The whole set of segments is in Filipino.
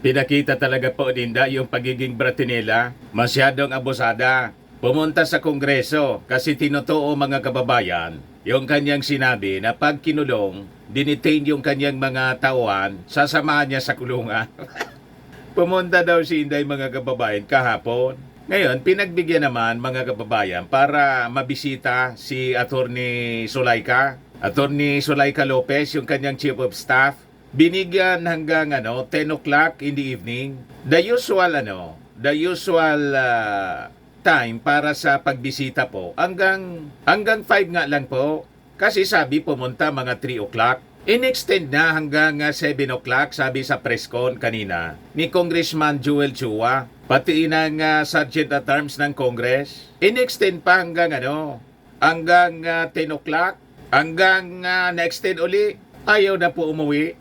Pinakita talaga po Linda yung pagiging Bratinela, masyadong abusada. Pumunta sa Kongreso kasi tinutuo mga kababayan yung kanyang sinabi na pag kinulong, dinitain yung kanyang mga tauhan, sasamahan niya sa kulungan. Pumunta daw si Inday mga kababayan kahapon. Ngayon, pinagbigyan naman mga kababayan para mabisita si Attorney Sulaika. Attorney Sulaika Lopez, yung kanyang Chief of Staff. Binigyan hanggang 10 o'clock in the evening. The usual time para sa pagbisita po hanggang 5 nga lang po. Kasi sabi pumunta mga 3 o'clock. In-extend na hanggang 7 o'clock, sabi sa press con kanina ni Congressman Joel Chua, pati ng Sergeant at Arms ng Congress. In-extend pa hanggang 10 o'clock, hanggang na-extend uli. Ayaw na po umuwi.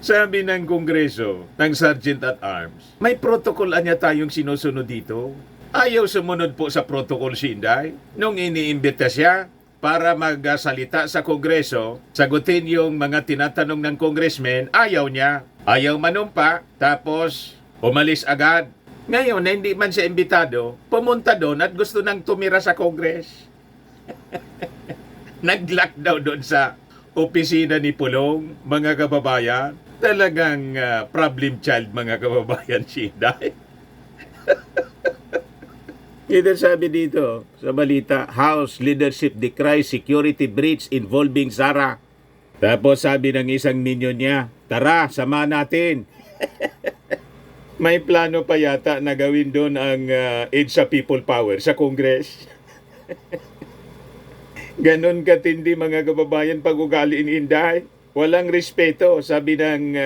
Sabi ng Kongreso, ng Sergeant at Arms, may protocol anya tayong sinusunod dito. Ayaw sumunod po sa protocol si Inday. Nung iniimbita siya para magsalita sa Kongreso, sagutin yung mga tinatanong ng congressman, ayaw niya. Ayaw manumpa, tapos umalis agad. Ngayon, na hindi man siya imbitado, pumunta doon at gusto nang tumira sa Congress. Nag-lock daw doon sa opisina ni Pulong, mga kababayan. Talagang problem child, mga kababayan, si Inday. Ito sabi dito sa balita, House leadership decries security breach involving Zara. Tapos sabi ng isang minion niya, tara, sama natin. May plano pa yata na gawin doon ang EDSA People Power sa Congress. Ganon katindi mga kababayan pag-ugali ni Inday. Walang respeto, sabi ng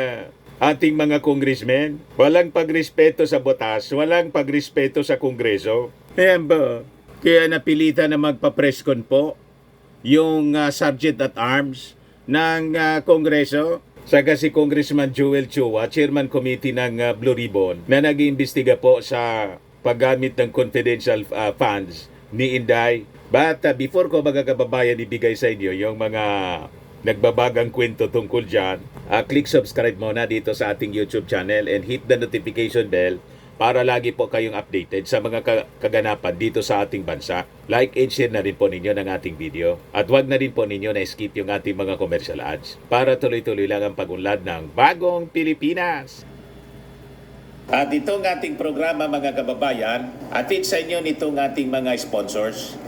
ating mga congressmen. Walang pagrespeto sa batas, walang pagrespeto sa Kongreso. Ayan ba? Kaya napilitan na magpa-presscon po yung Sergeant at Arms ng Kongreso. Saka si Congressman Joel Chua, Chairman Committee ng Blue Ribbon, na nag-iimbestiga po sa paggamit ng confidential funds ni Inday. But before ko mga kababayan ibigay sa inyo yung mga nagbabagang kwento tungkol dyan, click subscribe muna dito sa ating YouTube channel and hit the notification bell para lagi po kayong updated sa mga kaganapan dito sa ating bansa. Like and share na rin po ninyo ng ating video. At wag na rin po ninyo na skip yung ating mga commercial ads para tuloy-tuloy lang ang pag-unlad ng bagong Pilipinas. At itong ating programa mga kababayan, atid sa inyo nitong ating mga sponsors.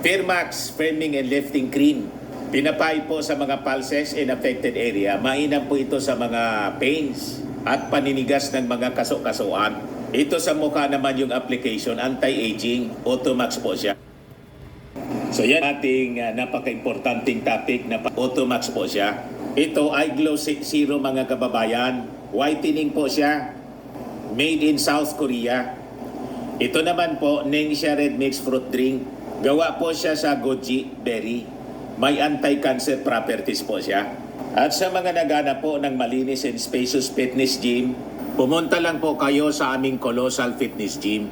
Firmax Firming and Lifting Cream. Pinapay po sa mga pulses in affected area. Mainam po ito sa mga pains at paninigas ng mga kaso-kasuan. Ito sa mukha naman yung application, anti-aging, Automax po siya. So yan ating napaka-importanting topic na Automax po siya. Ito ay Glow Zero mga kababayan. Whitening po siya. Made in South Korea. Ito naman po, Nengxia Red Mixed Fruit Drink. Gawa po siya sa goji berry. May anti-cancer properties po siya. At sa mga nagana po ng malinis and spacious fitness gym, pumunta lang po kayo sa aming Colossal Fitness Gym.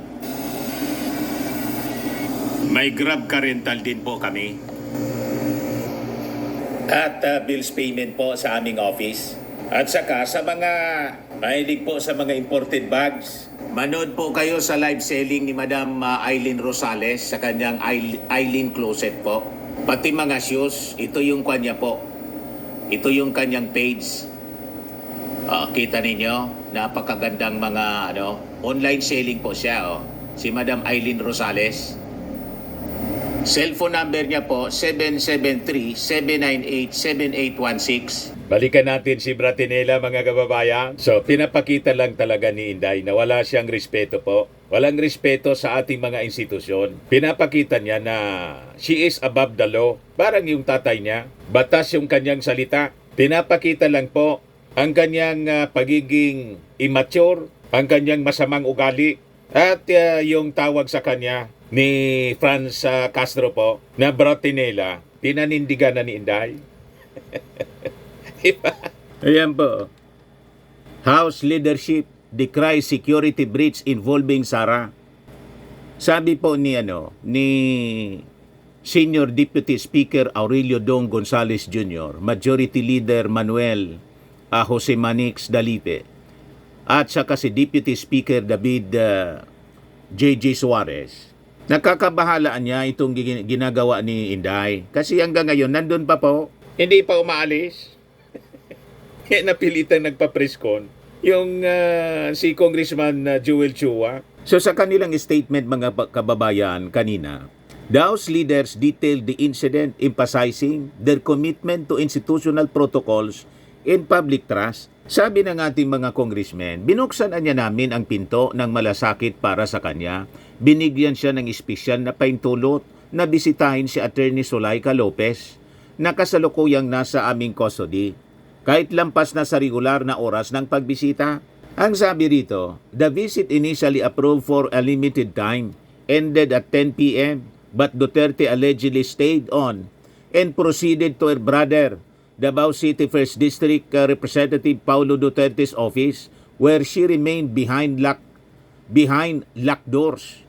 May Grab Car Rental din po kami. At bills payment po sa aming office. At saka sa mga mahilig po sa mga imported bags, manood po kayo sa live selling ni Madam Eileen Rosales sa kanyang Eileen Closet po. Pati mga shoes, ito yung kanya po. Ito yung kanyang page. Kita ninyo, napakagandang mga online selling po siya. Si Madam Eileen Rosales. Cellphone number niya po, 773-798-7816. Balikan natin si Bratinela mga kababayan. So, pinapakita lang talaga ni Inday na wala siyang respeto po. Walang respeto sa ating mga institusyon. Pinapakita niya na she is above the law. Parang yung tatay niya. Batas yung kanyang salita. Pinapakita lang po ang kanyang pagiging immature, ang kanyang masamang ugali. At yung tawag sa kanya ni Franz Castro po na Bratinela, pinanindigan na ni Inday. Ayan po. House leadership decries security breach involving Zara. Sabi po ni Senior Deputy Speaker Aurelio Dong Gonzales Jr., Majority Leader Manuel Jose Manix Dalipe at saka si Deputy Speaker David J.J. Suarez. Nakakabahalaan niya itong ginagawa ni Inday kasi hanggang ngayon nandun pa po. Hindi pa umaalis. Kaya napilitan nagpa-presscon yung si Congressman Joel Chua. So sa kanilang statement mga kababayan kanina, the House leaders detailed the incident emphasizing their commitment to institutional protocols and public trust. Sabi ng ating mga congressmen, binuksan niya namin ang pinto ng malasakit para sa kanya. Binigyan siya ng espesyal na paintulot na bisitahin si Attorney Zulaika Lopez na kasalukuyang nasa aming custody. Kahit lampas na sa regular na oras ng pagbisita. Ang sabi rito, the visit initially approved for a limited time, ended at 10 p.m. but Duterte allegedly stayed on and proceeded to her brother, Davao City 1st District Representative Paulo Duterte's office where she remained behind locked doors.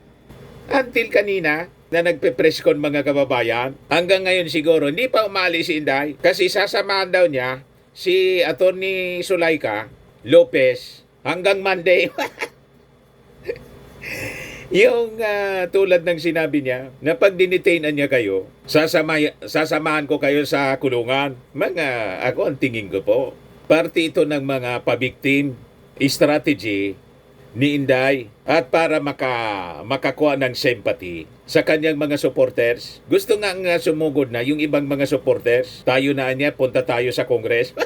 Until kanina na nagpe-presscon mga kababayan, hanggang ngayon siguro hindi pa umalis si Inday kasi sasamahan daw niya si Attorney Zulaika Lopez hanggang Monday. Yung tulad ng sinabi niya na pag dinetainan niya kayo, sasamahan ko kayo sa kulungan. Ako ang tingin ko po, parte ito ng mga pabiktim strategy ni Inday at para makakuha ng sympathy sa kanyang mga supporters. Gusto nga sumugod na yung ibang mga supporters. Tayo na niya, punta tayo sa Congress.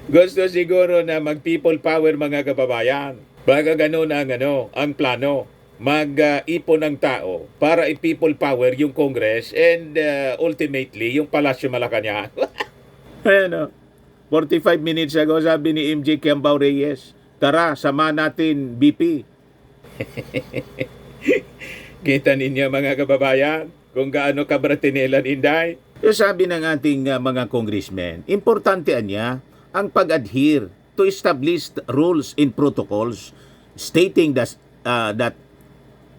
Gusto siguro na mag-people power mga kababayan. Baka gano'n ang plano. Mag-ipon ng tao para i-people power yung Congress and ultimately yung Palasyo Malacanang. Ayan o, 45 minutes ago sabi ni MJ Kiambao Reyes, tara, sama natin BP. Kita ninyo mga kababayan kung gaano kabratinelan Inday. Yung sabi ng ating mga congressmen, importante niya ang pag-adhere to established rules and protocols stating that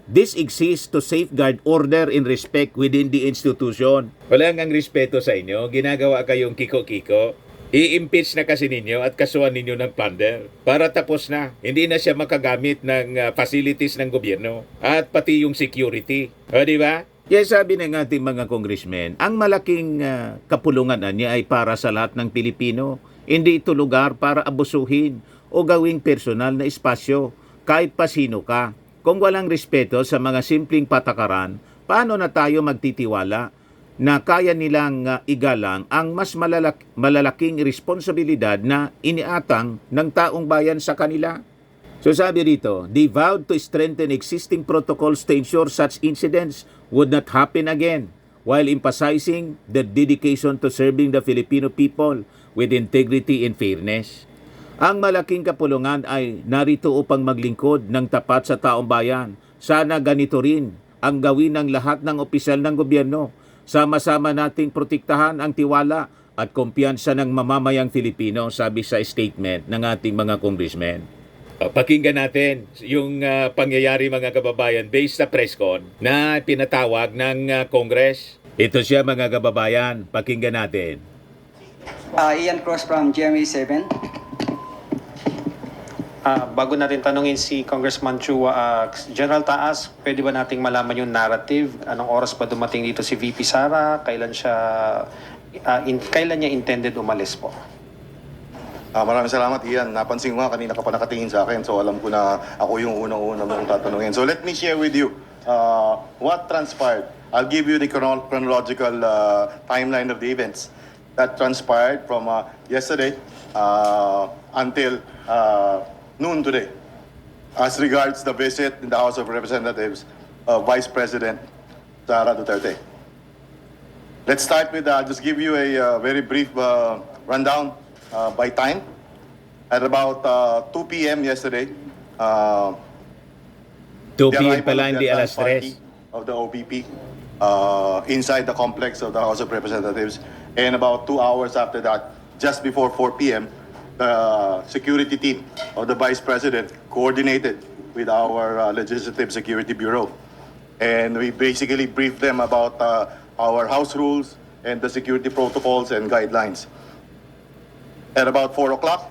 this exists to safeguard order and respect within the institution. Wala ngang respeto sa inyo, ginagawa kayong kiko-kiko. I-impeach na kasi ninyo at kasuhan ninyo ng plunder para tapos na. Hindi na siya makagamit ng facilities ng gobyerno at pati yung security. O, di ba? Yes, sabi ng ating mga congressmen, ang malaking kapulungan niya ay para sa lahat ng Pilipino. Hindi ito lugar para abusuhin o gawing personal na espasyo kahit pa sino ka. Kung walang respeto sa mga simpleng patakaran, paano na tayo magtitiwala na kaya nilang igalang ang mas malalaking responsibilidad na iniatang ng taong bayan sa kanila? So sabi rito, they vowed to strengthen existing protocols to ensure such incidents would not happen again, while emphasizing their dedication to serving the Filipino people with integrity and fairness. Ang malaking kapulungan ay narito upang maglingkod ng tapat sa taong bayan. Sana ganito rin ang gawin ng lahat ng opisyal ng gobyerno. Sama-sama nating protektahan ang tiwala at kumpiyansa ng mamamayang Filipino, sabi sa statement ng ating mga congressmen. Pakinggan natin yung pangyayari mga kababayan based sa presscon na pinatawag ng Congress. Ito siya mga kababayan, pakinggan natin. Ian Cross from GMA7. Bago natin tanungin si Congressman Chua, General Taas, pwede ba nating malaman yung narrative? Anong oras ba dumating dito si VP Sara? Kailan niya intended umalis po? Maraming salamat, Ian. Napansin ko nga, kanina ka pa nakatingin sa akin, so alam ko na ako yung unang-una mong tatanungin. So let me share with you what transpired. I'll give you the chronological timeline of the events that transpired from yesterday until noon today. As regards the visit in the House of Representatives of Vice President Sara Duterte. Let's start with, just give you a very brief rundown by time. At about 2 p.m. yesterday, 2 p.m. pala, hindi alas 3. Of the OBP inside the complex of the House of Representatives. And about 2 hours after that, just before 4 p.m., the security team of the Vice President coordinated with our Legislative Security Bureau. And we basically briefed them about our House rules and the security protocols and guidelines. At about 4 o'clock,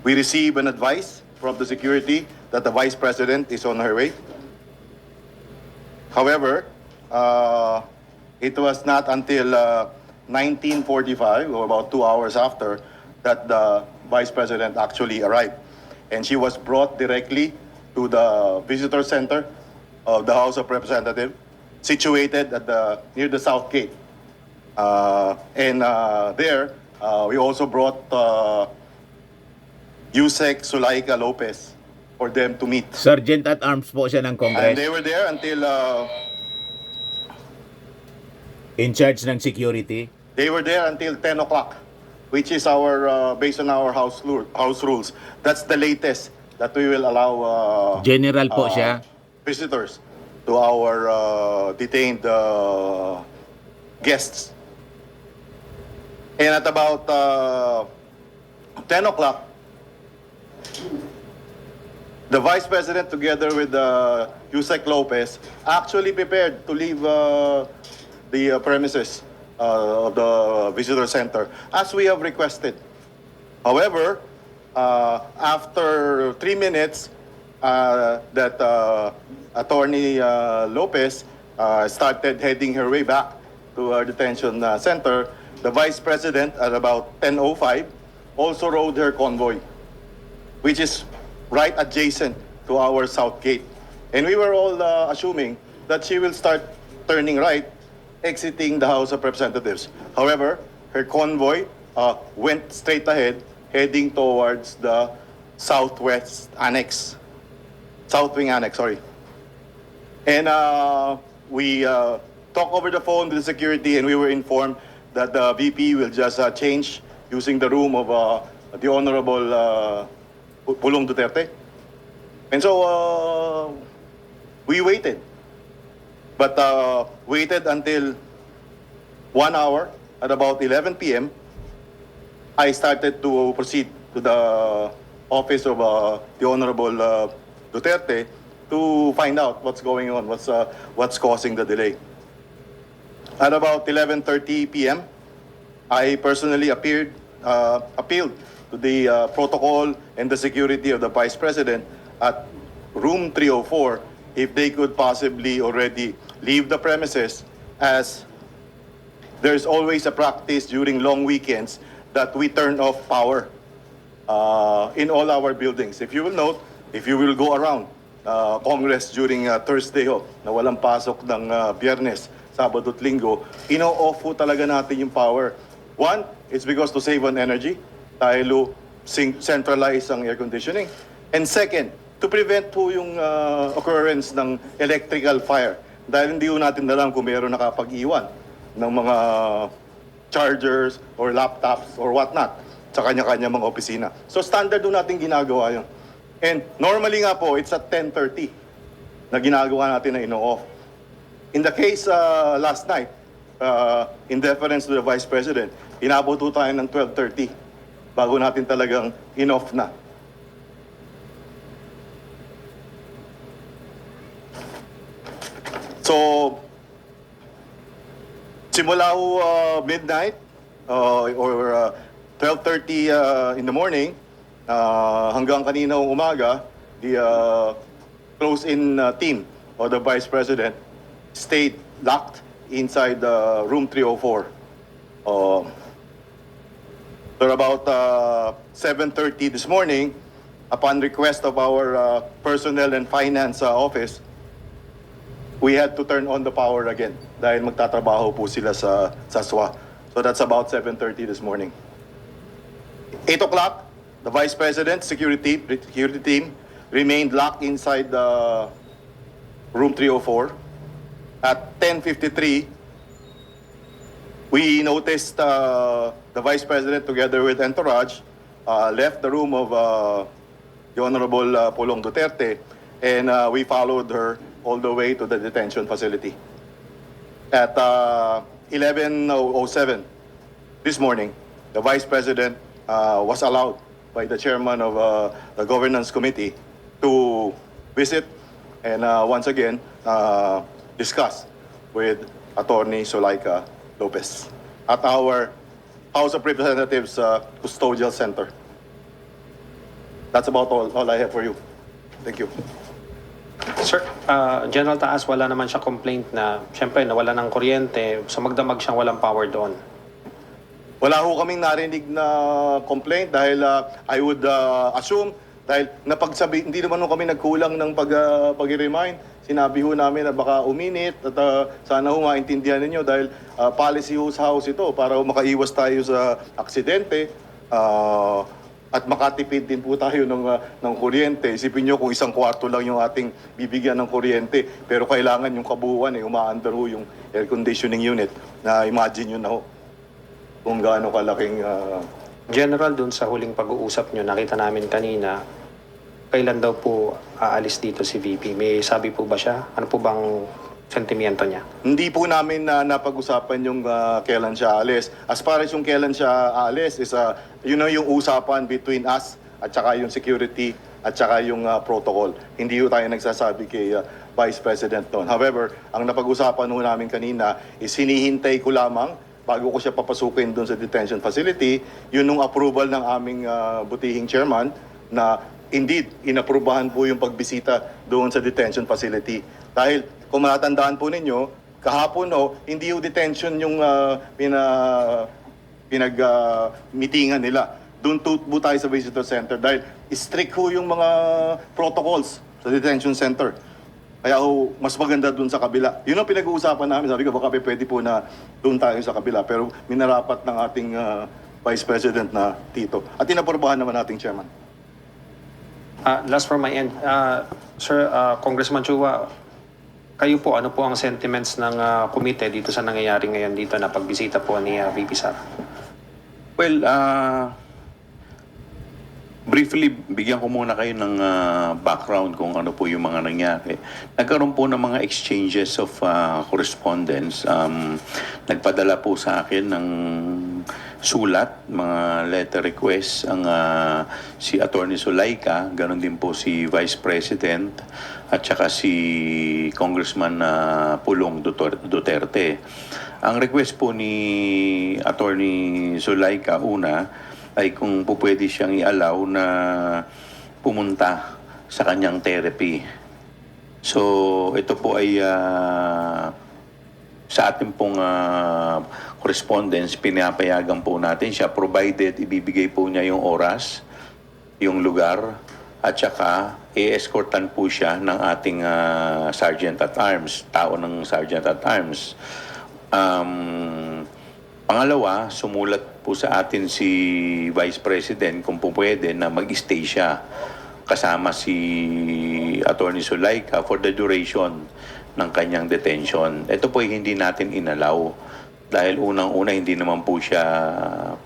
we receive an advice from the security that the Vice President is on her way. However, it was not until 19:45, or about 2 hours after, that the Vice President actually arrived. And she was brought directly to the visitor center of the House of Representatives, situated at near the South Gate. There, we also brought Yusek Sulaika Lopez for them to meet. Sergeant at arms po siya ng And Congress. they were there until In charge ng security. 10 o'clock, which is our based on our house rules. That's the latest that we will allow General po siya. visitors to our detained guests. And at about 10 o'clock, the Vice President, together with Yusek Lopez, actually prepared to leave the premises of the visitor center, as we have requested. However, after 3 minutes, that Attorney Lopez started heading her way back to our detention center, the Vice President, at about 10:05, also rode her convoy, which is right adjacent to our South Gate. And we were all assuming that she will start turning right, exiting the House of Representatives. However, her convoy went straight ahead, heading towards the Southwest Annex. South Wing Annex, sorry. And we talked over the phone with the security, and we were informed that the VP will just change using the room of the Honorable Pulong Duterte. And so we waited. But waited until 1 hour. At about 11 p.m., I started to proceed to the office of the Honorable Duterte to find out what's going on, what's causing the delay. At about 11:30 p.m., I personally appealed to the protocol and the security of the Vice President at room 304 if they could possibly already leave the premises, as there's always a practice during long weekends that we turn off power in all our buildings. If you will note, if you will go around Congress during Thursday na walang pasok ng Biyernes, Sabado at Linggo, ino-off po talaga natin yung power. One, it's because to save on energy, dahil centralize ang air conditioning. And second, to prevent po yung occurrence ng electrical fire. Dahil hindi po natin alam kung mayroon nakapag-iwan ng mga chargers or laptops or whatnot sa kanya-kanya mga opisina. So standard po natin ginagawa yun. And normally nga po, it's at 10:30 na ginagawa natin na ino-off. In the case last night, in deference to the Vice President, inabot po tayo ng 12:30 bago natin talagang in-off na. So, simula ho midnight or 12:30 in the morning hanggang kanina umaga, the close-in team of the Vice President stayed locked inside the room 304. So about 7:30 this morning, upon request of our personnel and finance office, we had to turn on the power again dahil magtatrabaho po sila sa SWA. So that's about 7:30 this morning. 8 o'clock, the Vice President, security team remained locked inside the room 304. At 10:53, we noticed the Vice President, together with entourage, left the room of the Honorable Pulong Duterte, and we followed her all the way to the detention facility. At 11:07 this morning, the Vice President was allowed by the chairman of the Governance Committee to visit and once again discuss with Attorney Sulaika Lopez. At our House of Representatives Custodial Center. That's about all I have for you. Thank you. Sir, General Taas, wala naman siya complaint na, syempre, nawala ng kuryente, so magdamag siyang walang power doon. Wala ho kaming narinig na complaint dahil I would assume dahil hindi naman ho kami nagkulang ng pag-remind. Sinabi ho namin na baka uminit at sana ho maintindihan ninyo dahil policy ho sa house ito para makaiwas tayo sa aksidente at makatipid din po tayo ng kuryente. Isipin nyo kung isang kwarto lang yung ating bibigyan ng kuryente pero kailangan yung kabuuan umaandar ho yung air conditioning unit na imagine nyo na ho kung gaano kalaking General, doon sa huling pag-uusap nyo, nakita namin kanina, kailan daw po aalis dito si VP? May sabi po ba siya? Ano po bang sentimiento niya? Hindi po namin napag-usapan yung kailan siya alis. As far as yung kailan siya alis is yung usapan between us at saka yung security at saka yung protocol. Hindi ho tayo nagsasabi kay Vice President noon. However, ang napag-usapan ho namin kanina is hinihintay ko lamang bago ko siya papasukin doon sa detention facility, yun nung approval ng aming butihing chairman na indeed, inaprubahan po yung pagbisita doon sa detention facility. Dahil kung matandaan po ninyo, kahapon hindi yung detention yung pinag-meetingan nila. Doon po tayo sa visitor center dahil strict ho yung mga protocols sa detention center. Kaya mas maganda doon sa kabila. Yun ang pinag-uusapan namin. Sabi ko, baka pwede po na doon tayo sa kabila. Pero minarapat ng ating Vice President na Tito. At inaprubahan naman ating Chairman. Last from my end, Sir, Congressman Chua, kayo po, ano po ang sentiments ng komite dito sa nangyayari ngayon dito na pagbisita po ni VP Sara? Well, briefly, bigyan ko muna kayo ng background kung ano po yung mga nangyari. Nagkaroon po ng mga exchanges of correspondence. Nagpadala po sa akin ng sulat, mga letter requests, ang si Attorney Zulaika, ganon din po si Vice President, at saka si Congressman Pulong Duterte. Ang request po ni Attorney Zulaika, una, ay kung po pwede siyang i-allow na pumunta sa kanyang therapy. So, ito po ay sa ating pong correspondence, pinapayagan po natin siya provided ibibigay po niya yung oras, yung lugar, at saka i-escortan po siya ng ating Sergeant at Arms, tao ng Sergeant at Arms. Pangalawa, sumulat po sa atin si Vice President kung po pwede na mag-stay siya kasama si Attorney Zulaika for the duration ng kanyang detention. Ito po ay hindi natin inalaw dahil unang-una hindi naman po siya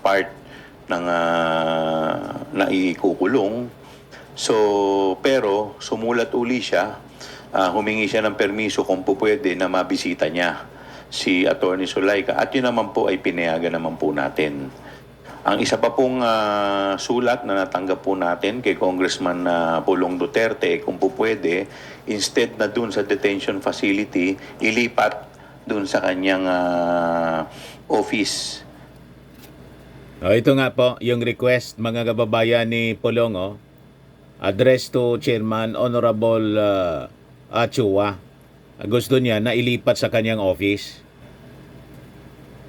part ng naikukulong. So, pero sumulat uli siya, humingi siya ng permiso kung po pwede na mabisita niya si Attorney Zulaika at yun naman po ay pinayagan naman po natin. Ang isa pa pong sulat na natanggap po natin kay Congressman Pulong Duterte, kung po pwede, instead na dun sa detention facility, ilipat dun sa kanyang office. Ito nga po, yung request, mga kababayan ni Pulong, address to Chairman Honorable Chua. Gusto niya na ilipat sa kanyang office.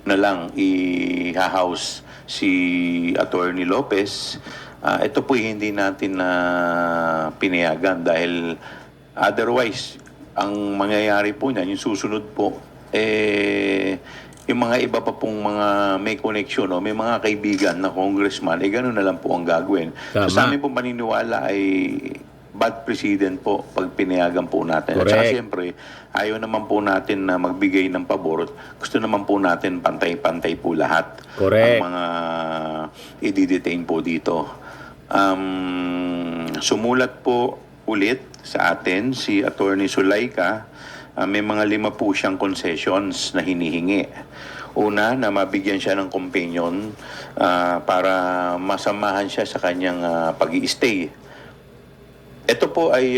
Na lang i-house si Attorney Lopez. Ito po hindi natin na pinayagan dahil otherwise, ang mangyayari po niyan, yung susunod po, yung mga iba pa pong mga may connection o may mga kaibigan na congressman, gano'n na lang po ang gagawin. Tama. So, sa amin po paniniwala ay bad precedent po pag pinayagan po natin. Correct. At saka siyempre, ayaw naman po natin na magbigay ng pabor. Gusto naman po natin pantay-pantay po lahat. Correct. Ang mga i-detain po dito. Sumulat po ulit sa atin si Attorney Zulaika. May mga 5 po siyang concessions na hinihingi. Una, na mabigyan siya ng companion para masamahan siya sa kanyang pag-i-stay. Ito po ay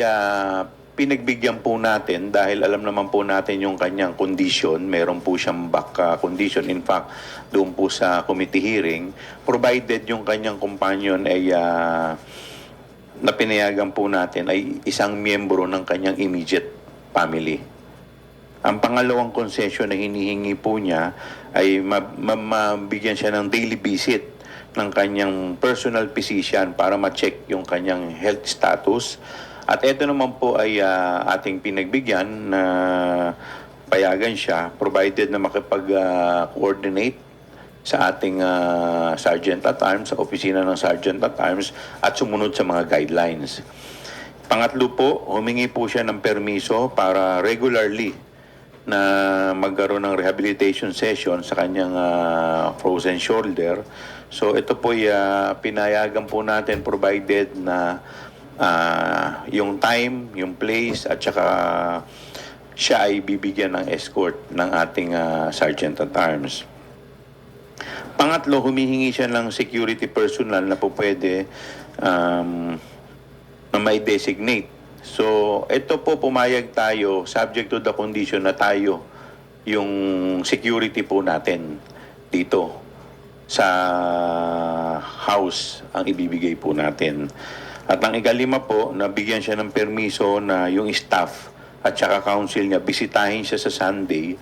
pinagbigyan po natin dahil alam naman po natin yung kanyang condition, meron po siyang back condition. In fact, doon po sa committee hearing, provided yung kanyang companion ay na pinayagan po natin ay isang miyembro ng kanyang immediate family. Ang pangalawang concession na hinihingi po niya ay mabigyan siya ng daily visit ng kanyang personal physician para ma-check yung kanyang health status. At ito naman po ay ating pinagbigyan na payagan siya provided na makipag-coordinate sa ating Sergeant at Arms, sa opisina ng Sergeant at Arms at sumunod sa mga guidelines. Pangatlo po, humingi po siya ng permiso para regularly na magkaroon ng rehabilitation session sa kanyang frozen shoulder. So ito po ay pinayagan po natin provided na yung time, yung place at saka siya ay bibigyan ng escort ng ating Sergeant at Arms. Pangatlo, humihingi siya ng security personnel na po pwede na may designate. So, ito po pumayag tayo subject to the condition na tayo yung security po natin dito sa house ang ibibigay po natin. At ang ikalima po, nabigyan siya ng permiso na yung staff at saka council niya bisitahin siya sa Sunday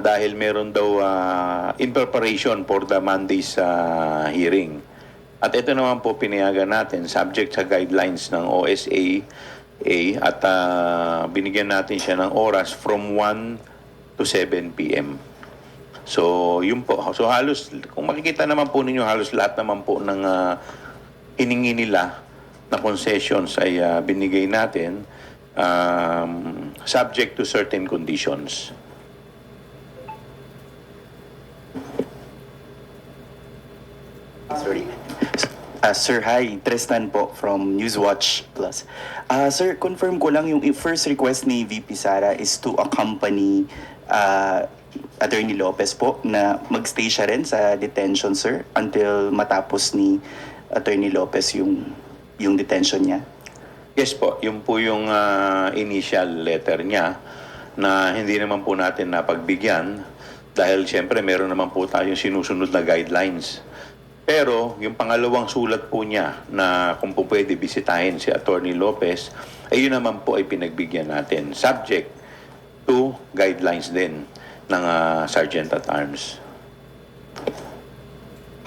dahil meron daw in preparation for the Monday's hearing. At ito naman po pinayagan natin subject sa guidelines ng OSA at binigyan natin siya ng oras from 1 to 7 p.m. So, yun po. So, halos, kung makikita naman po ninyo, halos lahat naman po ng hiningi nila na concessions ay binigay natin subject to certain conditions. Sorry. Sir, hi. Tristan po from Newswatch Plus. Sir, confirm ko lang yung first request ni VP Sara is to accompany Attorney Lopez po na magstay siya rin sa detention, sir, until matapos ni Attorney Lopez yung detention niya. Yes po, yun po yung initial letter niya na hindi naman po natin napagbigyan dahil siyempre meron naman po tayong sinusunod na guidelines. Pero yung pangalawang sulat po niya na kung po pwede bisitahin si Attorney Lopez, ay yun naman po ay pinagbigyan natin. Subject to guidelines din ng Sergeant at Arms.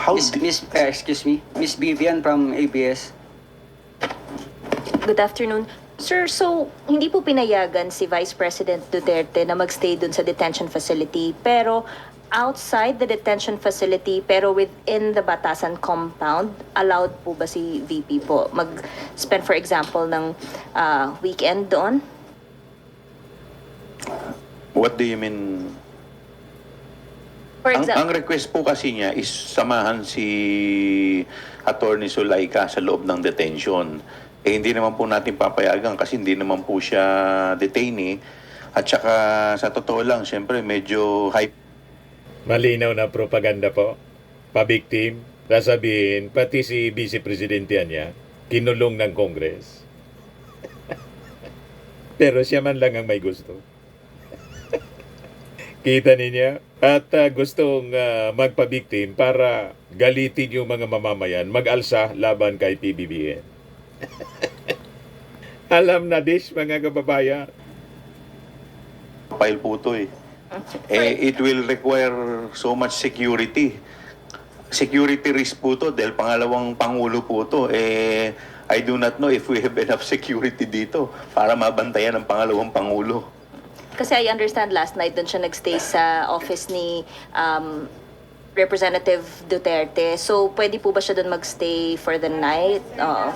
Excuse me, Miss Vivian from ABS. Good afternoon. Sir, so hindi po pinayagan si Vice President Duterte na magstay dun sa detention facility, pero outside the detention facility pero within the Batasan compound, allowed po ba si VP po mag-spend for example ng weekend doon? What do you mean? For Ang example, request po kasi niya is samahan si Attorney Zulaika sa loob ng detention. Eh hindi naman po natin papayagan kasi hindi naman po siya detainee. At saka sa totoo lang, siyempre medyo hype. Malinaw na propaganda po. Pa-victim, sasabihin, pati si Vice Presidente niya, kinulong ng Congress. Pero siya man lang ang may gusto. Kita niya? At gustong magpa-victim para galitin yung mga mamamayan, mag-alsa laban kay PBBM. Alam na this, mga kababayan. File po ito eh. It will require so much security. Security risk po to dahil pangalawang pangulo po to. I do not know if we have enough security dito para mabantayan ang pangalawang pangulo. kasi I understand last night doon siya nagstay sa office ni Representative Duterte. So, pwede po ba siya doon magstay for the night? Oo.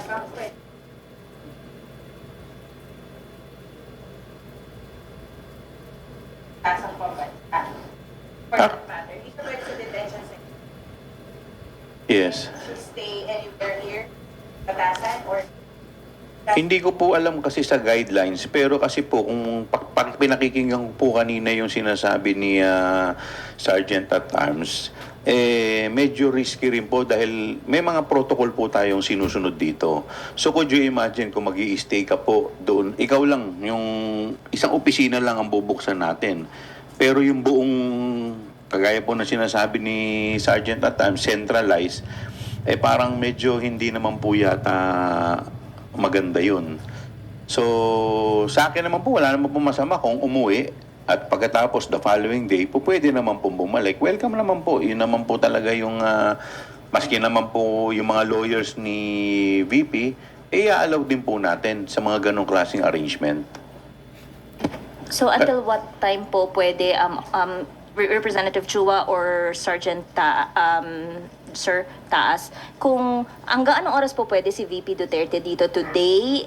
Yes. Stay anywhere here, Batasan, or Hindi ko po alam kasi sa guidelines, pero kasi po kung pag pinakikinggan ko po kanina yung sinasabi ni Sergeant at Arms, medyo risky rin po dahil may mga protocol po tayong sinusunod dito. So could you imagine kung mag stay ka po doon, ikaw lang, yung isang opisina lang ang bubuksan natin. Pero yung buong, kagaya po na sinasabi ni Sergeant at Arms, centralized, parang medyo hindi naman po yata maganda yun. So, sa akin naman po, wala naman po masama kung umuwi at pagkatapos the following day, po pwede naman po bumalik. Welcome naman po. Yun naman po talaga yung, maski naman po yung mga lawyers ni VP, i-allow din po natin sa mga ganong klaseng arrangement. So until what time po pwede Representative Chua or Sergeant Sir Taas, kung hanggang anong oras po pwede si VP Duterte dito today,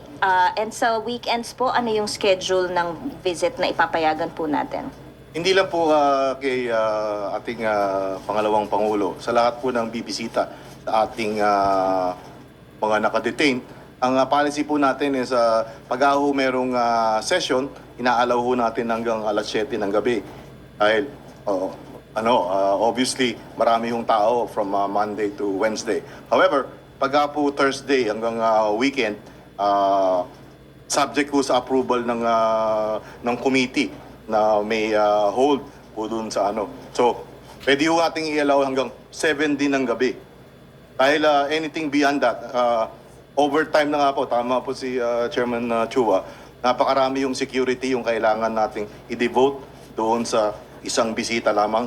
and sa weekends po, ano yung schedule ng visit na ipapayagan po natin? Hindi lang po kay ating pangalawang Pangulo, sa lahat po ng bibisita sa ating mga nakadetain. Ang policy po natin is pag merong session, inaalaw ho natin hanggang alas 7 ng gabi. Dahil obviously, marami yung tao from Monday to Wednesday. However, pag po Thursday hanggang weekend, subject po sa approval ng committee na may hold po dun sa So, pwede ho ating i-allow hanggang 7 din ng gabi. Dahil anything beyond that, overtime na nga po, tama po si Chairman Chua, napakarami yung security yung kailangan nating i-devote doon sa isang bisita lamang.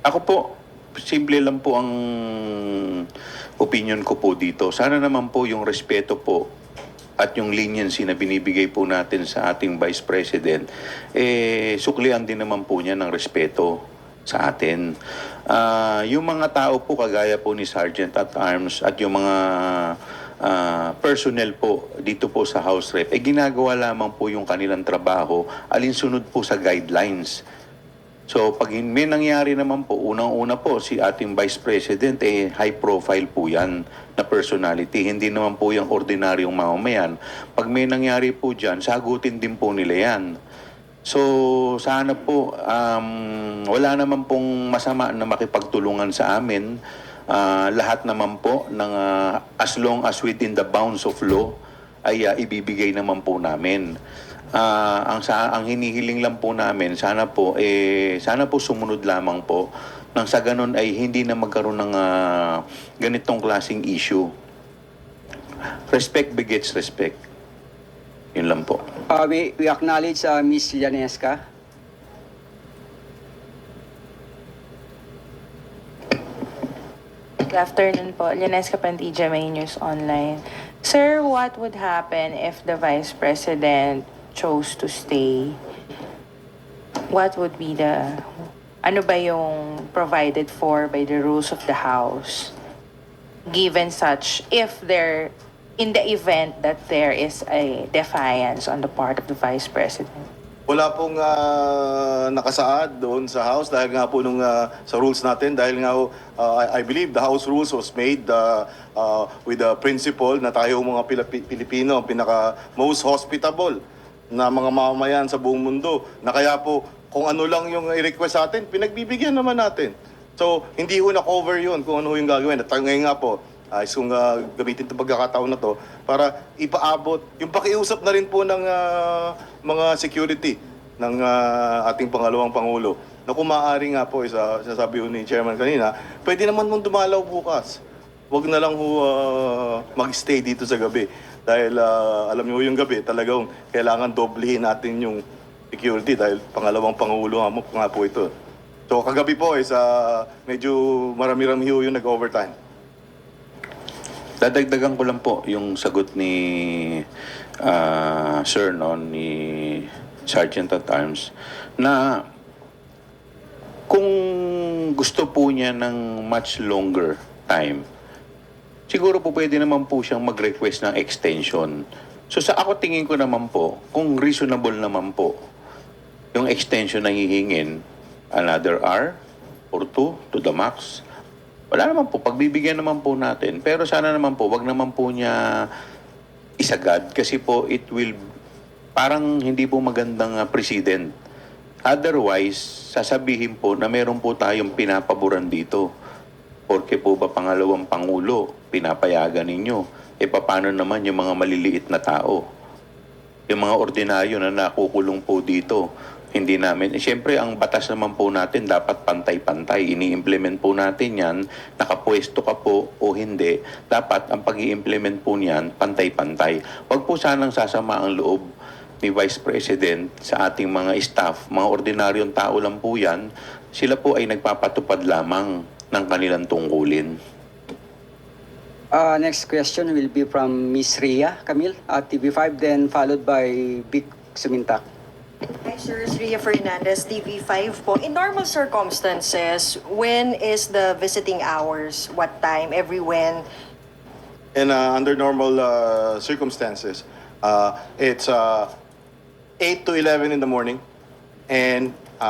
Ako po, simple lang po ang opinion ko po dito. Sana naman po yung respeto po at yung leniency na binibigay po natin sa ating Vice President, suklian din naman po niya ng respeto sa atin. Yung mga tao po, kagaya po ni Sergeant at Arms at yung mga personnel po dito po sa House Rep, ginagawa lamang po yung kanilang trabaho alinsunod po sa guidelines. So, pag may nangyari naman po, unang-una po, si ating Vice President, high profile po yan na personality. Hindi naman po yung ordinaryong mamamayan. Pag may nangyari po dyan, sagutin din po nila yan. So, sana po, wala naman pong masama na makipagtulungan sa amin. Lahat naman po, as long as within the bounds of law, ay ibibigay naman po namin. Ang hinihiling lang po namin, sana po sumunod lamang po nang sa ganun ay hindi na magkaroon ng ganitong klaseng issue. Respect begets respect. Yun lang po. We acknowledge Ms. Llanesca. Good afternoon po. Llanesca Pantilla, May News Online. Sir, what would happen if the Vice President chose to stay? What would be ano ba yung provided for by the rules of the House? Given such, in the event that there is a defiance on the part of the Vice President? Wala pong nakasaad doon sa House dahil nga po sa rules natin, dahil nga I believe the House rules was made with the principle na tayo mga Pilipino ang pinaka most hospitable na mga mamamayan sa buong mundo, na kaya po kung ano lang yung i-request sa atin, pinagbibigyan naman natin. So, hindi ho na-cover yun kung ano yung gagawin. At ngayon nga po, kung gamitin itong pagkakataon na to para ipaabot, yung pakiusap na rin po ng mga security ng ating pangalawang Pangulo, na kung maaari nga po, sasabi ho ni Chairman kanina, pwede naman mong dumalaw bukas. Huwag na lang ho mag-stay dito sa gabi. Dahil alam niyo yung gabi, talagang kailangan doblehin natin yung security dahil pangalawang Pangulo nga po ito. So kagabi po medyo marami-rami yung nag-overtime. Dadagdagan ko lang po yung sagot ni Sir ni Sergeant at Arms na kung gusto po niya ng much longer time, siguro po pwede naman po siyang mag-request ng extension. So sa ako tingin ko naman po, kung reasonable naman po, yung extension na hihingin, another hour or two to the max, wala naman po, pagbibigyan naman po natin. Pero sana naman po, wag naman po niya isagad kasi po it will, parang hindi po magandang precedent. Otherwise, sasabihin po na meron po tayong pinapaboran dito. Porque po ba pangalawang pangulo, pinapayagan ninyo? E paano naman yung mga maliliit na tao? Yung mga ordinaryo na nakukulong po dito, hindi namin. Siyempre, ang batas naman po natin dapat pantay-pantay. Ini-implement po natin yan, nakapwesto ka po o hindi, dapat ang pag-i-implement po niyan, pantay-pantay. Huwag po sanang sasama ang loob ni Vice President sa ating mga staff. Mga ordinaryong tao lang po yan, sila po ay nagpapatupad lamang ng kanilang tungkulin. Next question will be from Miss Ria Camille, TV5, then followed by Vic Sumintak. Hi, sir. It's Ria Fernandez, TV5 po. In normal circumstances, when is the visiting hours? What time? Every when? And under normal circumstances, it's 8 to 11 in the morning and 1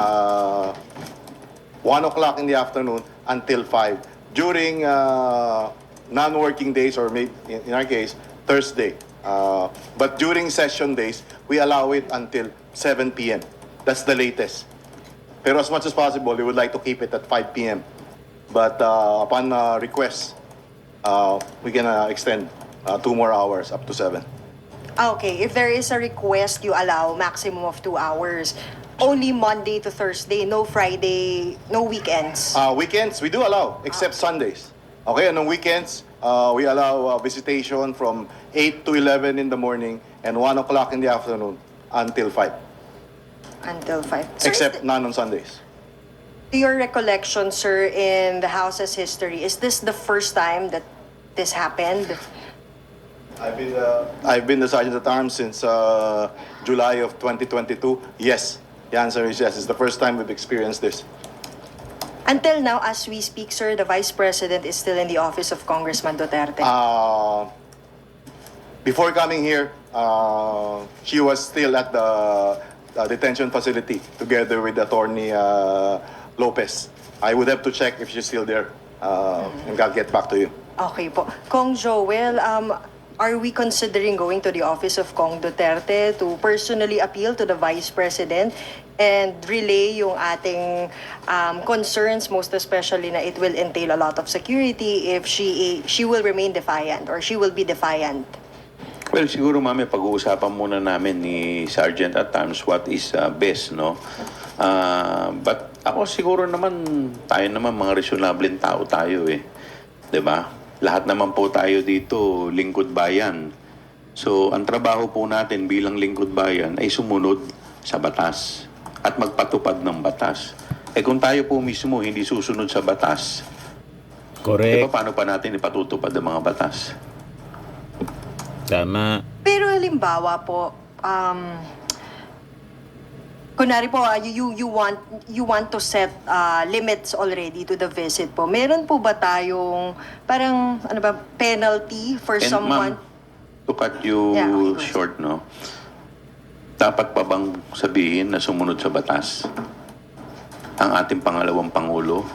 o'clock in the afternoon until 5. During non-working days, or maybe in our case, Thursday. But during session days, we allow it until 7 p.m. That's the latest. Pero as much as possible, we would like to keep it at 5 p.m. But upon request, we can extend 2 more hours up to 7. Okay, if there is a request, you allow maximum of 2 hours. Only Monday to Thursday, no Friday, no weekends. Weekends, we do allow, except Sundays. Okay, and on weekends, we allow visitation from 8 to 11 in the morning and 1 o'clock in the afternoon until 5. Until 5. Sir, Except none on Sundays. to your recollection, sir, in the House's history, is this the first time that this happened? I've been the Sergeant at Arms since July of 2022. Yes, the answer is yes. It's the first time we've experienced this. Until now, as we speak, sir, the Vice President is still in the office of Congressman Duterte. Before coming here, she was still at the detention facility together with Attorney Lopez. I would have to check if she's still there, and I'll get back to you. Okay po. Kong Joel, are we considering going to the office of Kong Duterte to personally appeal to the Vice President and relay yung ating concerns, most especially na it will entail a lot of security if she will remain defiant or she will be defiant? Well, siguro mami, pag-uusapan muna namin ni Sergeant at Arms what is best, no? But ako siguro naman, tayo naman mga reasonable tao tayo eh. 'Di ba? Lahat naman po tayo dito, lingkod bayan. So, ang trabaho po natin bilang lingkod bayan ay sumunod sa batas at magpatupad ng batas. Eh kung tayo po mismo hindi susunod sa batas, Correct. paano pa natin ipatutupad ang mga batas? Tama. Pero halimbawa po, kunwari po, you want to set limits already to the visit po. Meron po ba tayong parang ano ba penalty for And someone? ma'am, to cut you Yeah, okay, go. short, no? Dapat pa bang sabihin na sumunod sa batas ang ating pangalawang pangulo?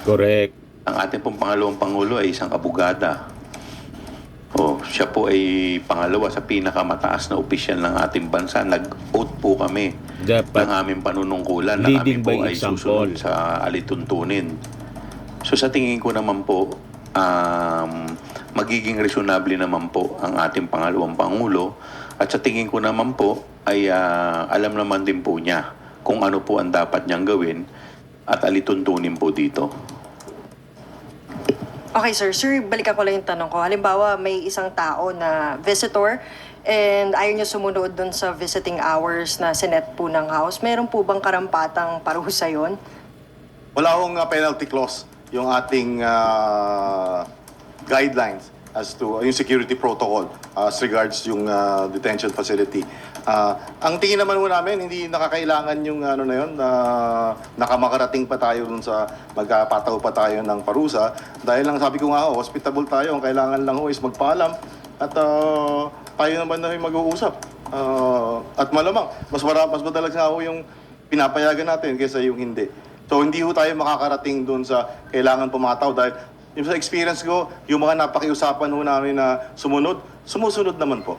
Correct. Ang ating pong pangalawang pangulo ay isang abogada. Siya po ay pangalawa sa pinakamataas na opisyal ng ating bansa. Nag-oath po kami Dapat ng aming panunungkulan na kami leading po by ay example. susunod sa alituntunin. So sa tingin ko naman po, magiging reasonable naman po ang ating pangalawang pangulo at sa tingin ko naman po ay alam naman din po niya kung ano po ang dapat niyang gawin at alituntunin po dito. Okay, sir. Sir, balikan ko lang yung tanong ko. Halimbawa, may isang tao na visitor and ayaw niya sumunod dun sa visiting hours na sinet po ng house. Meron po bang karampatang parusa yun? Wala akong penalty clause yung ating guidelines as to yung security protocol as regards yung detention facility. Ang tingin naman mo namin, hindi nakakailangan yung ano na yun, nakamakarating pa tayo dun sa magpataw pa tayo ng parusa. Dahil lang sabi ko nga, hospitable tayo, ang kailangan lang is magpaalam at tayo naman na yung mag-uusap. At malamang, mas madalas nga yung pinapayagan natin kaysa yung hindi. So hindi ho tayo makakarating doon sa kailangan pumataw dahil yung sa experience ko, yung mga napakiusapan ho namin na sumusunod naman po.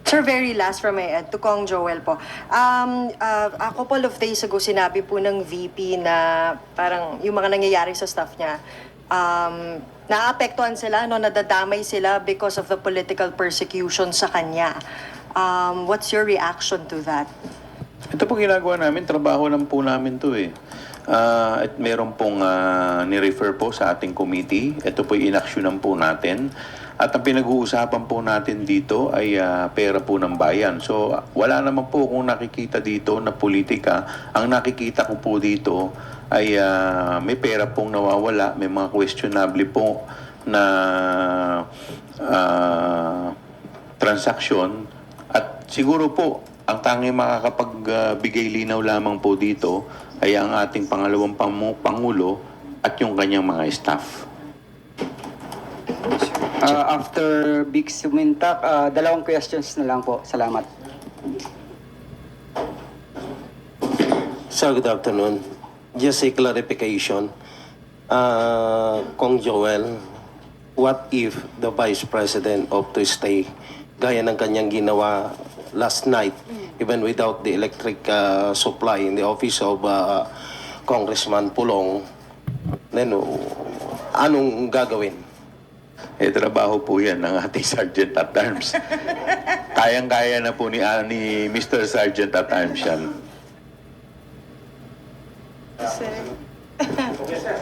Sir, very last from my end to Kong Joel po. A couple of days ago, sinabi po ng VP na parang yung mga nangyayari sa staff niya, naapektuhan sila, no, nadadamay sila because of the political persecution sa kanya. What's your reaction to that? Ito po ginagawa namin, trabaho lang po namin to eh. At meron pong ni-refer po sa ating committee. Ito po inaksyonan po natin. At ang pinag-uusapan po natin dito ay pera po ng bayan. So wala naman po kung nakikita dito na politika. Ang nakikita ko po dito ay may pera pong nawawala, may mga questionable po na transaksyon. At siguro po, ang tanging makakapagbigay linaw lamang po dito ay ang ating pangalawang Pangulo at yung kanyang mga staff. After Big Sumintak, dalawang questions na lang po. Salamat. Sir, good afternoon. Just a clarification. Kong Joel, what if the Vice President opt to stay gaya ng kanyang ginawa last night, even without the electric supply in the office of Congressman Pulong? Then, anong gagawin? Trabaho po yan ng ating Sergeant at Arms. Kayang-kaya na po ni Mr. Sergeant at Arms yan.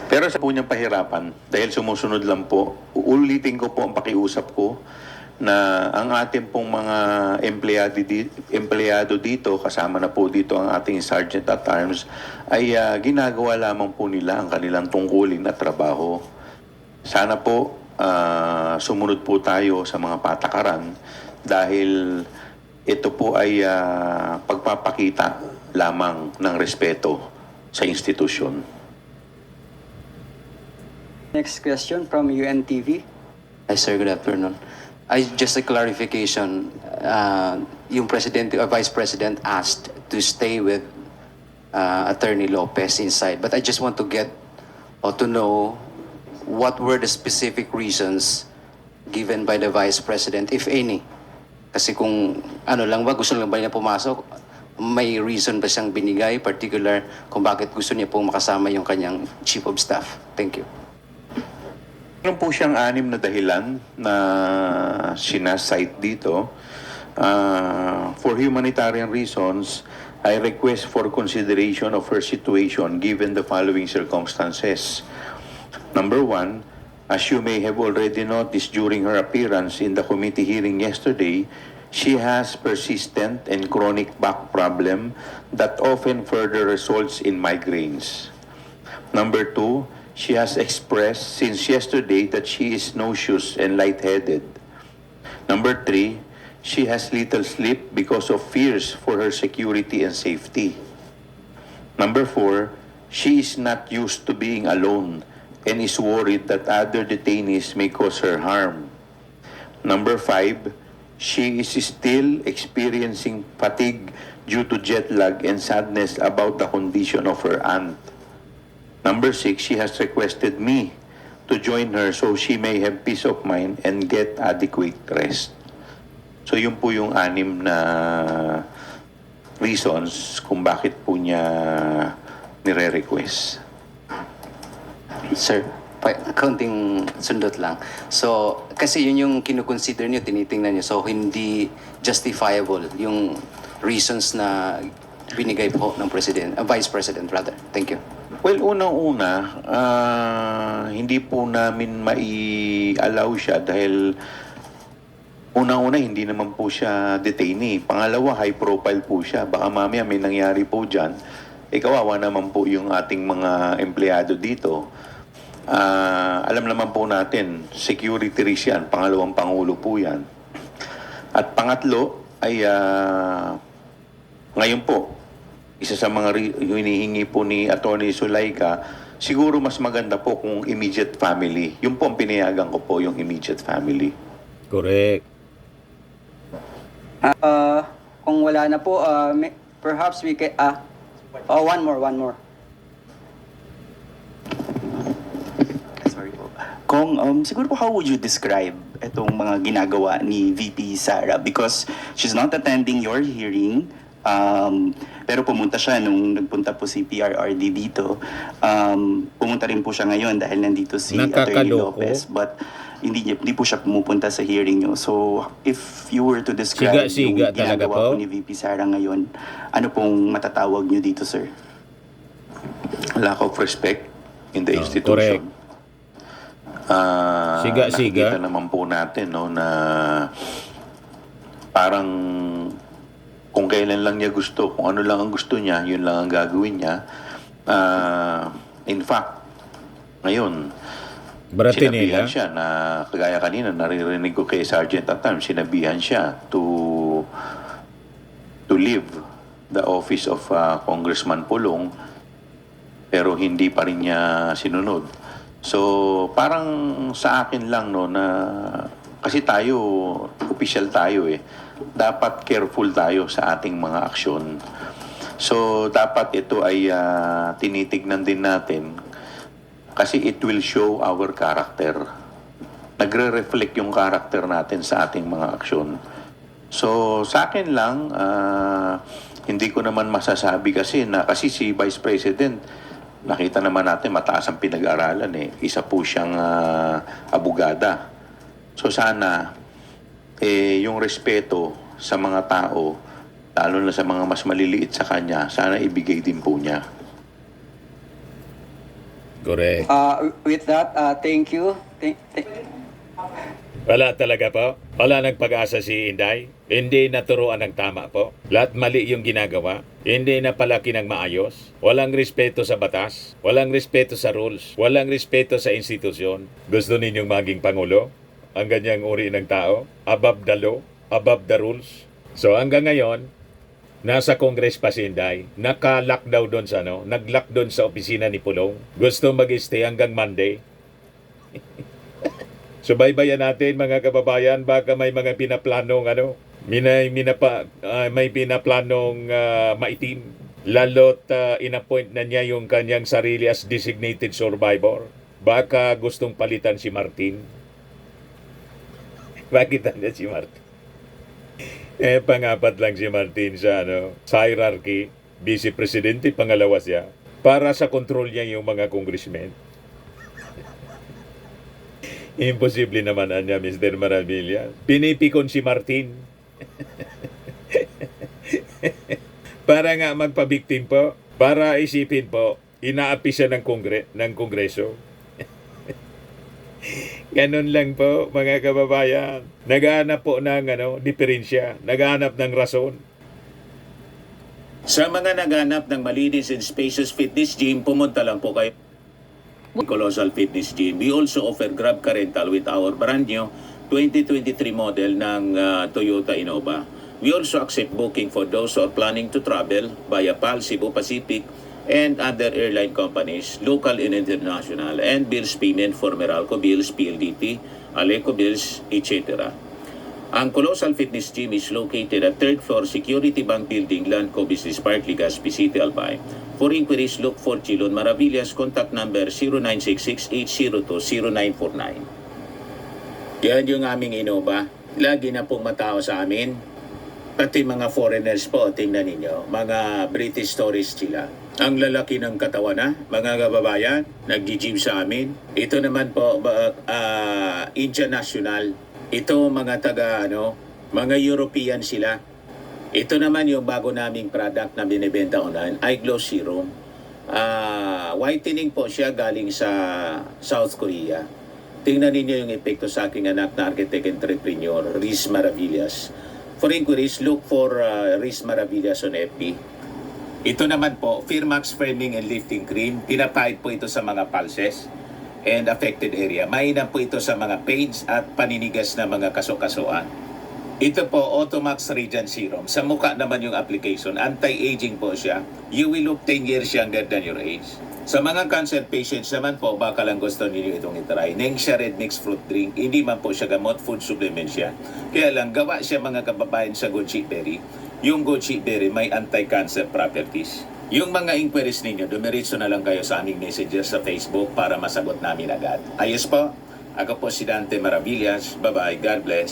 Pero sa po niyang pahirapan, dahil sumusunod lang po, uulitin ko po ang pakiusap ko na ang ating pong mga empleyado dito, kasama na po dito ang ating Sergeant at Arms, ay ginagawa lamang po nila ang kanilang tungkulin at trabaho. Sana po sumunod po tayo sa mga patakaran dahil ito po ay pagpapakita lamang ng respeto sa institusyon. Next question from UNTV. Hi, sir. Good afternoon. Just a clarification. Yung Vice President asked to stay with Attorney Lopez inside. But I just want to get or to know what were the specific reasons given by the Vice President, if any? Kasi kung ano lang ba, gusto lang ba niya pumasok, may reason ba siyang binigay, particular kung bakit gusto niya pong makasama yung kanyang Chief of Staff? Thank you. Meron po siyang 6 na dahilan na sinasite dito. For humanitarian reasons, I request for consideration of her situation given the following circumstances. Number 1, as you may have already noticed during her appearance in the committee hearing yesterday, she has persistent and chronic back problem that often further results in migraines. Number 2, she has expressed since yesterday that she is nauseous and lightheaded. Number 3, she has little sleep because of fears for her security and safety. Number 4, she is not used to being alone and is worried that other detainees may cause her harm. Number 5, she is still experiencing fatigue due to jet lag and sadness about the condition of her aunt. Number 6, she has requested me to join her so she may have peace of mind and get adequate rest. So yun po yung 6 na reasons kung bakit po niya nire-request. Sir, kaunting sundot lang. So, kasi yun yung kinukonsider niyo, tinitingnan niyo. So, hindi justifiable yung reasons na binigay po ng Vice President rather. Thank you. Well, unang-una, hindi po namin mai-allow siya dahil unang-una, hindi naman po siya detainee. Pangalawa, high profile po siya. Baka mamaya may nangyari po dyan. Kawawa naman po yung ating mga empleyado dito. Alam naman po natin, security risk yan. Pangalawang Pangulo po yan. At pangatlo ay ngayon po, isa sa mga hinihingi po ni Attorney Zulaika, siguro mas maganda po kung immediate family. Yung po ang pinayagan ko po, yung immediate family. Correct. Kung wala na po, perhaps we can... one more. Kung siguro po, how would you describe itong mga ginagawa ni VP Sara? Because she's not attending your hearing, pero pumunta siya nung nagpunta po si PRRD dito. Pumunta rin po siya ngayon dahil nandito si Attorney Nakakaloko. Lopez. But hindi po siya pumupunta sa hearing nyo. So, if you were to describe Siga-siga yung talaga ginagawa po. po ni VP Sara ngayon, ano pong matatawag nyo dito, sir? Lack of respect in the Oh, institution. Siga-siga. Nakikita naman po natin, no, na parang kung kailan lang niya gusto, kung ano lang ang gusto niya, yun lang ang gagawin niya. In fact, ngayon, Bratinila. sinabihan siya na, kagaya kanina, naririnig ko kay Sergeant at times, sinabihan siya to leave the office of Congressman Pulong, pero hindi pa rin niya sinunod. So, parang sa akin lang, no, na kasi tayo, official tayo eh. Dapat careful tayo sa ating mga aksyon. So, dapat ito ay tinitignan din natin kasi it will show our character. Nagre-reflect yung character natin sa ating mga aksyon. So, sa akin lang, hindi ko naman masasabi kasi si Vice President, nakita naman natin mataas ang pinag-aralan eh. Isa po siyang abogada. So sana yung respeto sa mga tao, lalo na sa mga mas maliliit sa kanya, sana ibigay din po niya. Correct. With that, thank you. Wala talaga po. Wala nang pag-asa si Inday. Hindi naturuan ng tama po. Lahat mali yung ginagawa. Hindi napalaki ng maayos. Walang respeto sa batas. Walang respeto sa rules. Walang respeto sa institusyon. Gusto ninyong maging pangulo? Ang ganyang uri ng tao? Above the law? Above the rules? So hanggang ngayon, nasa Congress pa si Inday. Naka-lock daw doon sa nag-lock doon sa opisina ni Pulong. Gusto mag-stay hanggang Monday. Subaybayan natin mga kababayan, baka may mga pinaplanong may pinaplanong maitim. Lalo't inappoint na niya yung kanyang sarili as designated survivor. Baka gustong palitan si Martin. Bakit niya si Martin? Pangapat lang si Martin sa hierarchy. Vice Presidente, pangalawa siya. Para sa control niya yung mga congressmen. Imposible naman niya, Mr. Maravilla. Pinipikon si Martin. Para nga magpabiktim po. Para isipin po, inaapi siya ng Kongreso. Ganun lang po, mga kababayan. Naghahanap po ng diferensya. Naghahanap ng rason. Sa mga naghanap ng malinis and spacious fitness gym, pumunta lang po kayo Colossal Fitness Gym. We also offer Grab Car Rental with our brand new 2023 model ng Toyota Innova. We also accept booking for those who are planning to travel via PAL, Cebu Pacific, and other airline companies, local and international, and bills payment for Meralco Bills, PLDT, Aleco Bills, etc. Ang Colossal Fitness Gym is located at 3rd floor Security Bank Building, Landco Business Park, Legazpi City, Albay. For inquiries, look for Chilon Maravillas. Contact number 0966-802-0949. Yan yung aming Innova. Lagi na pong matao sa amin. Pati mga foreigners po, tingnan ninyo. Mga British tourists sila. Ang lalaki ng katawan na, mga kababayan, nag-gym sa amin. Ito naman po, Indian National. Ito mga mga European sila. Ito naman yung bago naming product na binibenta online, iGlow Serum. Whitening po siya galing sa South Korea. Tingnan ninyo yung epekto sa aking anak na architect entrepreneur, Riz Maravillas. For inquiries, look for Riz Maravillas on FB. Ito naman po, Firmax Framing and Lifting Cream. Pinapahid po ito sa mga pulses and affected area. Mainam po ito sa mga pains at paninigas na mga kaso-kasuan. Ito po, Automax Radiant Serum. Sa mukha naman yung application. Anti-aging po siya. You will look 10 years younger than your age. Sa mga cancer patients naman po, baka lang gusto ninyo itong itry. Nengxia Red Mix Fruit Drink. Hindi man po siya gamot, food supplement siya. Kaya lang, gawa siya mga kababayan sa goji berry. Yung goji berry may anti-cancer properties. Yung mga inquiries ninyo, dumiritso na lang kayo sa aming messenger sa Facebook para masagot namin agad. Ayos po? Ako po si Dante Maravillas. Bye-bye. God bless.